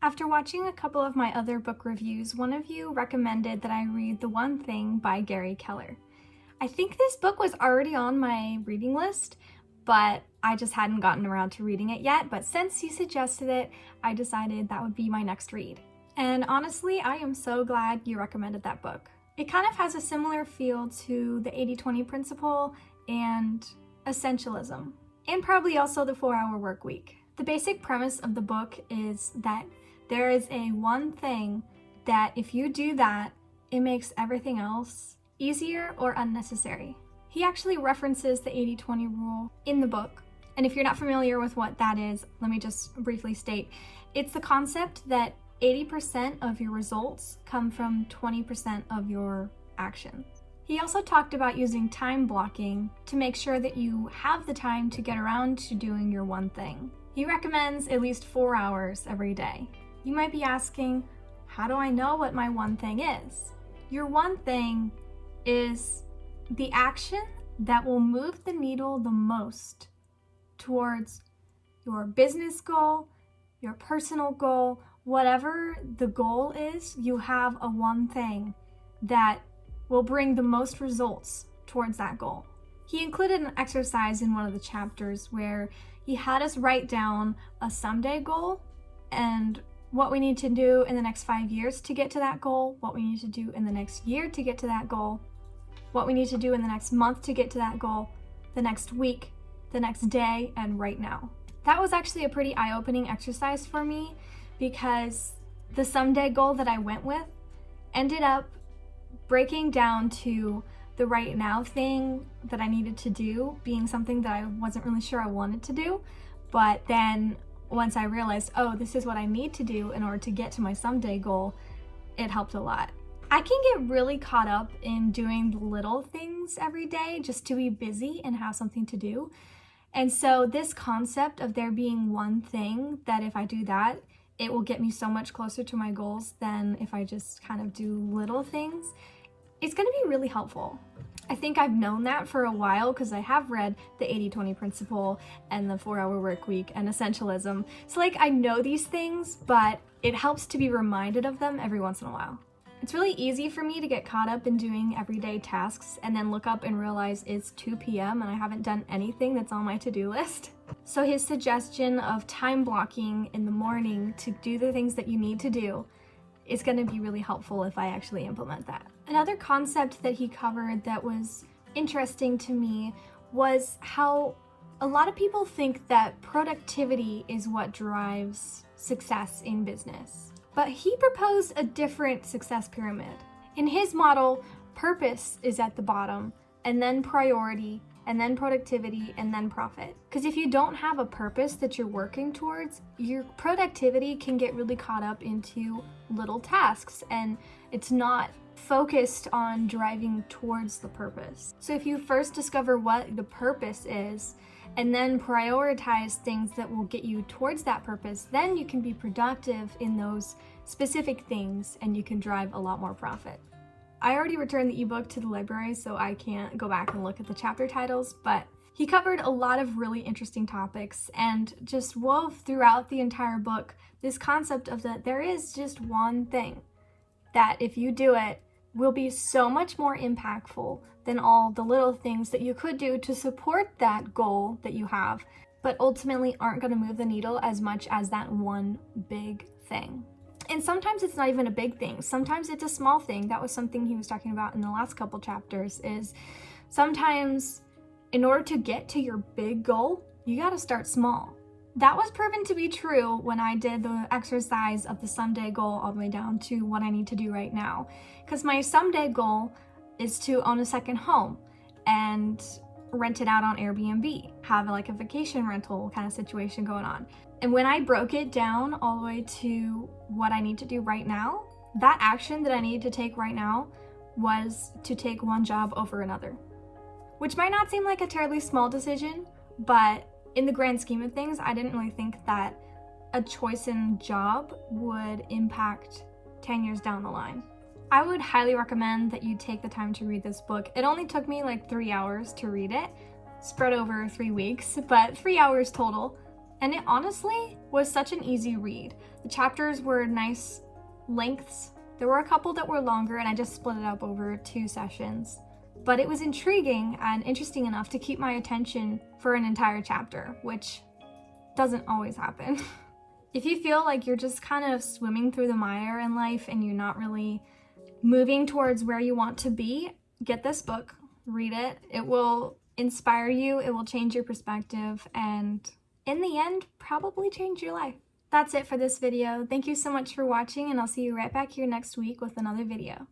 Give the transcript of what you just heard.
After watching a couple of my other book reviews, one of you recommended that I read The One Thing by Gary Keller. I think this book was already on my reading list, but I just hadn't gotten around to reading it yet. But since you suggested it, I decided that would be my next read. And honestly, I am so glad you recommended that book. It kind of has a similar feel to the 80-20 principle and essentialism, and probably also the 4-hour work week. The basic premise of the book is that there is a one thing that if you do that, it makes everything else easier or unnecessary. He actually references the 80-20 rule in the book. And if you're not familiar with what that is, let me just briefly state. It's the concept that 80% of your results come from 20% of your actions. He also talked about using time blocking to make sure that you have the time to get around to doing your one thing. He recommends at least 4 hours every day. You might be asking, how do I know what my one thing is? Your one thing is the action that will move the needle the most towards your business goal, your personal goal, whatever the goal is, you have a one thing that will bring the most results towards that goal. He included an exercise in one of the chapters where he had us write down a someday goal and what we need to do in the next 5 years to get to that goal, what we need to do in the next year to get to that goal, what we need to do in the next month to get to that goal, the next week, the next day, and right now. That was actually a pretty eye-opening exercise for me because the someday goal that I went with ended up breaking down to the right now thing that I needed to do being something that I wasn't really sure I wanted to do. But then once I realized, oh, this is what I need to do in order to get to my someday goal, it helped a lot. I can get really caught up in doing the little things every day just to be busy and have something to do. And so this concept of there being one thing that if I do that, it will get me so much closer to my goals than if I just kind of do little things, it's going to be really helpful. I think I've known that for a while because I have read the 80-20 principle and the 4-hour work week and essentialism. So I know these things, but it helps to be reminded of them every once in a while. It's really easy for me to get caught up in doing everyday tasks and then look up and realize it's 2 p.m. and I haven't done anything that's on my to-do list. So his suggestion of time blocking in the morning to do the things that you need to do is going to be really helpful if I actually implement that. Another concept that he covered that was interesting to me was how a lot of people think that productivity is what drives success in business. But he proposed a different success pyramid. In his model, purpose is at the bottom, and then priority, and then productivity, and then profit. Because if you don't have a purpose that you're working towards, your productivity can get really caught up into little tasks, and it's not focused on driving towards the purpose. So if you first discover what the purpose is, and then prioritize things that will get you towards that purpose, then you can be productive in those specific things and you can drive a lot more profit. I already returned the ebook to the library, so I can't go back and look at the chapter titles, but he covered a lot of really interesting topics and just wove throughout the entire book this concept of that there is just one thing that if you do it will be so much more impactful than all the little things that you could do to support that goal that you have, but ultimately aren't going to move the needle as much as that one big thing. And sometimes it's not even a big thing. Sometimes it's a small thing. That was something he was talking about in the last couple chapters, is sometimes in order to get to your big goal, you got to start small. That was proven to be true when I did the exercise of the someday goal all the way down to what I need to do right now. Because my someday goal is to own a second home and rent it out on Airbnb, have a vacation rental kind of situation going on. And when I broke it down all the way to what I need to do right now, that action that I needed to take right now was to take one job over another. Which might not seem like a terribly small decision, but in the grand scheme of things, I didn't really think that a choice in job would impact 10 years down the line. I would highly recommend that you take the time to read this book. It only took me 3 hours to read it, spread over 3 weeks, but 3 hours total. And it honestly was such an easy read. The chapters were nice lengths. There were a couple that were longer and I just split it up over 2 sessions. But it was intriguing and interesting enough to keep my attention for an entire chapter, which doesn't always happen. If you feel like you're just kind of swimming through the mire in life and you're not really moving towards where you want to be, get this book, read it. It will inspire you, it will change your perspective, and in the end, probably change your life. That's it for this video. Thank you so much for watching, and I'll see you right back here next week with another video.